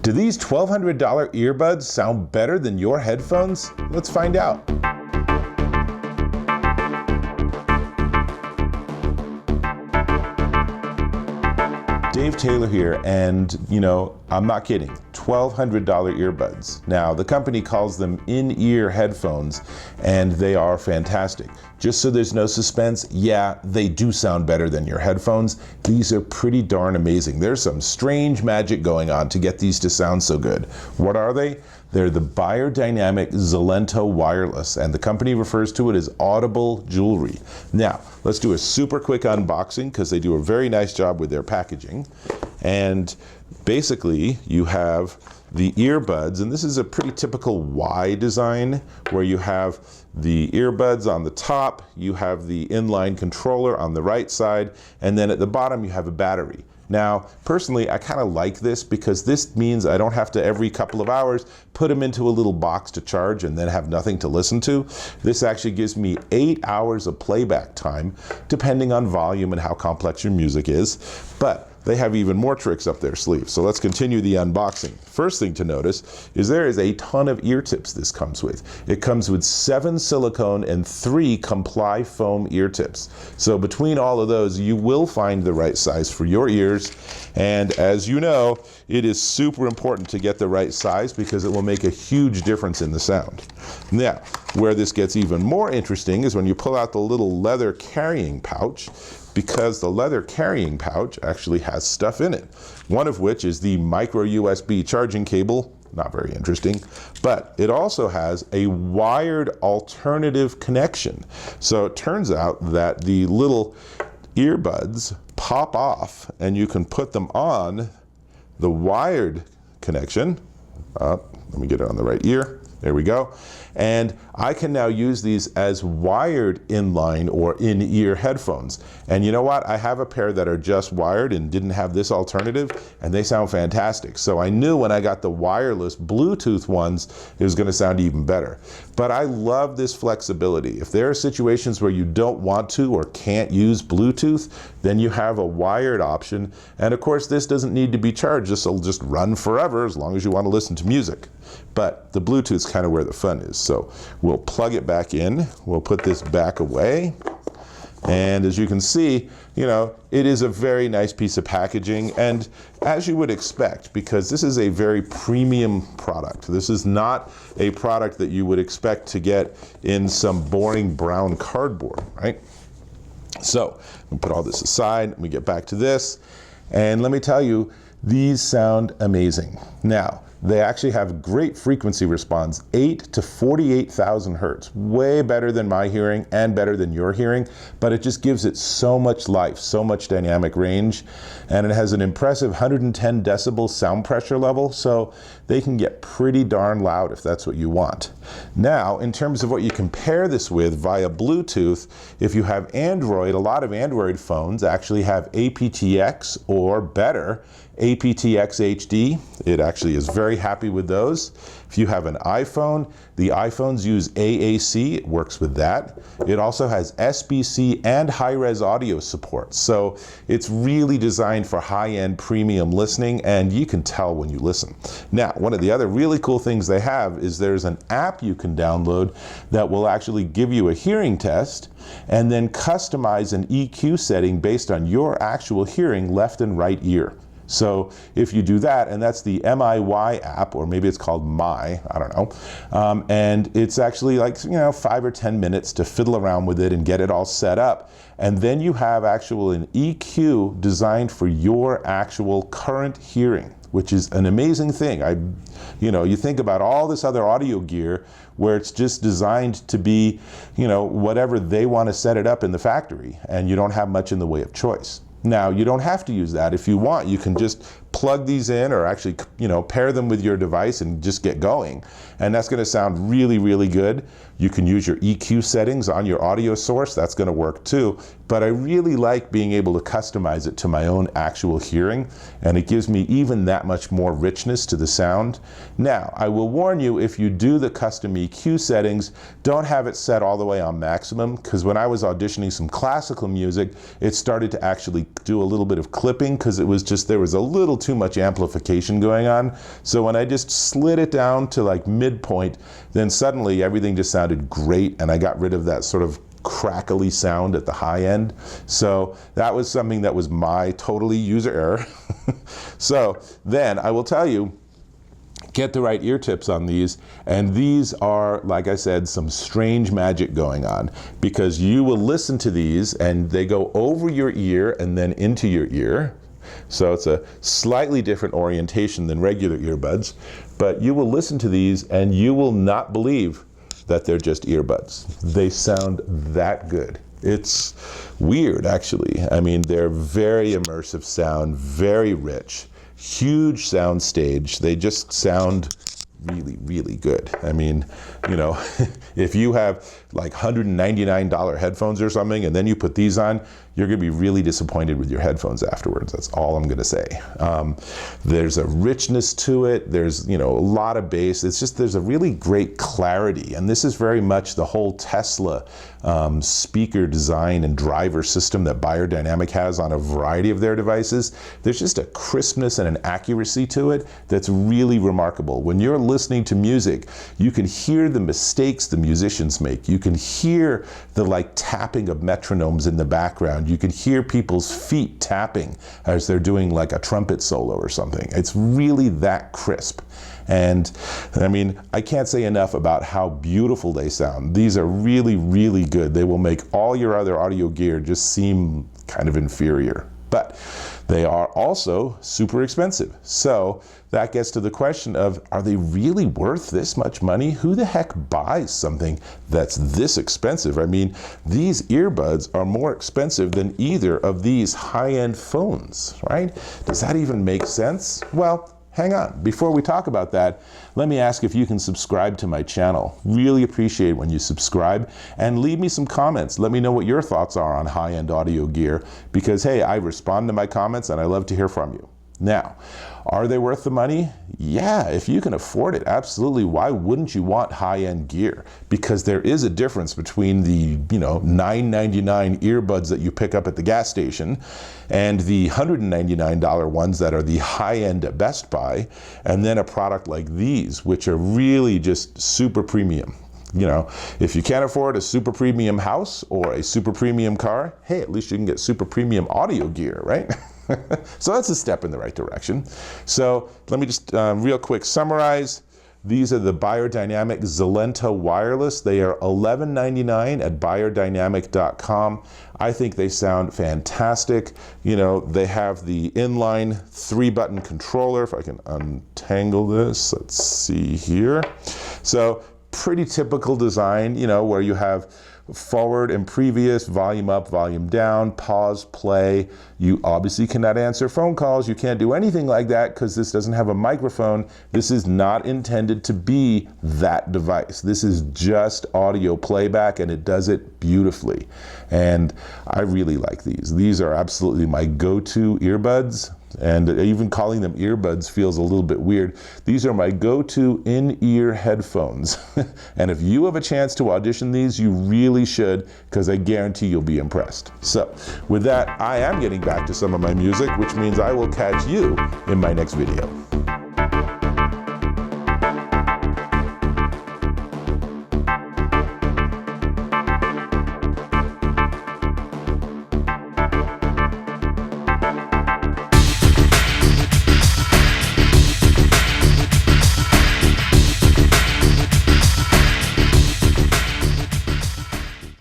Do these $1,200 earbuds sound better than your headphones? Let's find out. Dave Taylor here, and I'm not kidding, $1,200 earbuds. Now, the company calls them in-ear headphones, and they are fantastic. Just so there's no suspense, yeah, they do sound better than your headphones. These are pretty darn amazing. There's some strange magic going on to get these to sound so good. What are they? They're the Beyerdynamic Xelento Wireless, and the company refers to it as audible jewelry. Now, let's do a super quick unboxing because they do a very nice job with their packaging. And basically, you have the earbuds, and this is a pretty typical Y design where you have the earbuds on the top, you have the inline controller on the right side, and then at the bottom you have a battery. Now, personally, I kind of like this because this means I don't have to every couple of hours put them into a little box to charge and then have nothing to listen to. This actually gives me 8 hours of playback time, depending on volume and how complex your music is. But they have even more tricks up their sleeve. So let's continue the unboxing. First thing to notice is there is a ton of ear tips this comes with. It comes with 7 silicone and 3 comply foam ear tips. So between all of those, you will find the right size for your ears. And as you know, it is super important to get the right size because it will make a huge difference in the sound. Now, where this gets even more interesting is when you pull out the little leather carrying pouch, because the leather carrying pouch actually has stuff in it. One of which is the micro USB charging cable, not very interesting, but it also has a wired alternative connection. So it turns out that the little earbuds pop off and you can put them on the wired connection. Let me get it on the right ear. There we go. And I can now use these as wired inline or in-ear headphones. And you know what? I have a pair that are just wired and didn't have this alternative, and they sound fantastic. So I knew when I got the wireless Bluetooth ones, it was going to sound even better. But I love this flexibility. If there are situations where you don't want to or can't use Bluetooth, then you have a wired option. And of course, this doesn't need to be charged. This will just run forever as long as you want to listen to music. But the Bluetooth's kind of where the fun is. So we'll plug it back in. We'll put this back away. And as you can see, it is a very nice piece of packaging. And as you would expect, because this is a very premium product. This is not a product that you would expect to get in some boring brown cardboard, right? So we'll put all this aside. Let me get back to this. And let me tell you, these sound amazing. Now, they actually have great frequency response, 8 to 48,000 hertz, way better than my hearing and better than your hearing, but it just gives it so much life, so much dynamic range, and it has an impressive 110 decibel sound pressure level, so they can get pretty darn loud if that's what you want. Now, in terms of what you compare this with via Bluetooth, if you have Android, a lot of Android phones actually have aptX or better, aptX HD. It actually is very happy with those. If you have an iPhone, the iPhones use AAC, it works with that. It also has SBC and high-res audio support. So it's really designed for high-end premium listening, and you can tell when you listen. Now, one of the other really cool things they have is there's an app you can download that will actually give you a hearing test and then customize an EQ setting based on your actual hearing left and right ear. So if you do that, and that's the MIY app, or maybe it's called My, I don't know, and it's actually like 5 or 10 minutes to fiddle around with it and get it all set up, and then you have an EQ designed for your actual current hearing, which is an amazing thing. You think about all this other audio gear where it's just designed to be, whatever they want to set it up in the factory, and you don't have much in the way of choice. Now, you don't have to use that. If you want, you can just plug these in or actually, pair them with your device and just get going. And that's going to sound really, really good. You can use your EQ settings on your audio source. That's going to work too. But I really like being able to customize it to my own actual hearing, and it gives me even that much more richness to the sound. Now, I will warn you, if you do the custom EQ settings, don't have it set all the way on maximum, because when I was auditioning some classical music, it started to actually do a little bit of clipping because it was just, there was a little too much amplification going on. So when I just slid it down to like midpoint, then suddenly everything just sounded great, and I got rid of that sort of crackly sound at the high end. So that was something that was my totally user error. So then I will tell you, get the right ear tips on these, and these are, like I said, some strange magic going on, because you will listen to these and they go over your ear and then into your ear. So it's a slightly different orientation than regular earbuds, but you will listen to these and you will not believe that they're just earbuds. They sound that good. It's weird, actually. I mean, they're very immersive sound, very rich, huge sound stage. They just sound really, really good. I mean, you know, if you have like $199 headphones or something, and then you put these on, you're gonna be really disappointed with your headphones afterwards. That's all I'm gonna say. There's a richness to it. There's, you know, a lot of bass. It's just, there's a really great clarity. And this is very much the whole Tesla speaker design and driver system that Beyerdynamic has on a variety of their devices. There's just a crispness and an accuracy to it that's really remarkable. When you're listening to music, you can hear the mistakes the musicians make. You can hear the like tapping of metronomes in the background. You can hear people's feet tapping as they're doing like a trumpet solo or something. It's really that crisp. And I mean, I can't say enough about how beautiful they sound. These are really, really good. They will make all your other audio gear just seem kind of inferior. But they are also super expensive. So that gets to the question of, are they really worth this much money? Who the heck buys something that's this expensive? I mean, these earbuds are more expensive than either of these high-end phones, right? Does that even make sense? Well, hang on. Before we talk about that, let me ask if you can subscribe to my channel. Really appreciate when you subscribe, and leave me some comments. Let me know what your thoughts are on high-end audio gear, because hey, I respond to my comments and I love to hear from you. Now, are they worth the money? Yeah, if you can afford it, absolutely. Why wouldn't you want high-end gear? Because there is a difference between the, you know, $9.99 earbuds that you pick up at the gas station and the $199 ones that are the high-end at Best Buy, and then a product like these, which are really just super premium. You know, if you can't afford a super premium house or a super premium car, hey, at least you can get super premium audio gear, right? So that's a step in the right direction. So let me just real quick summarize. These are the Beyerdynamic Xelento Wireless. They are $11.99 at beyerdynamic.com. I think they sound fantastic. You know, they have the inline 3-button controller. If I can untangle this, let's see here. So pretty typical design, you know, where you have forward and previous, volume up, volume down, pause, play. You obviously cannot answer phone calls. You can't do anything like that because this doesn't have a microphone. This is not intended to be that device. This is just audio playback, and it does it beautifully. And I really like these. These are absolutely my go-to earbuds. And even calling them earbuds feels a little bit weird. These are my go-to in-ear headphones. And if you have a chance to audition these, you really should, because I guarantee you'll be impressed. So with that, I am getting back to some of my music, which means I will catch you in my next video.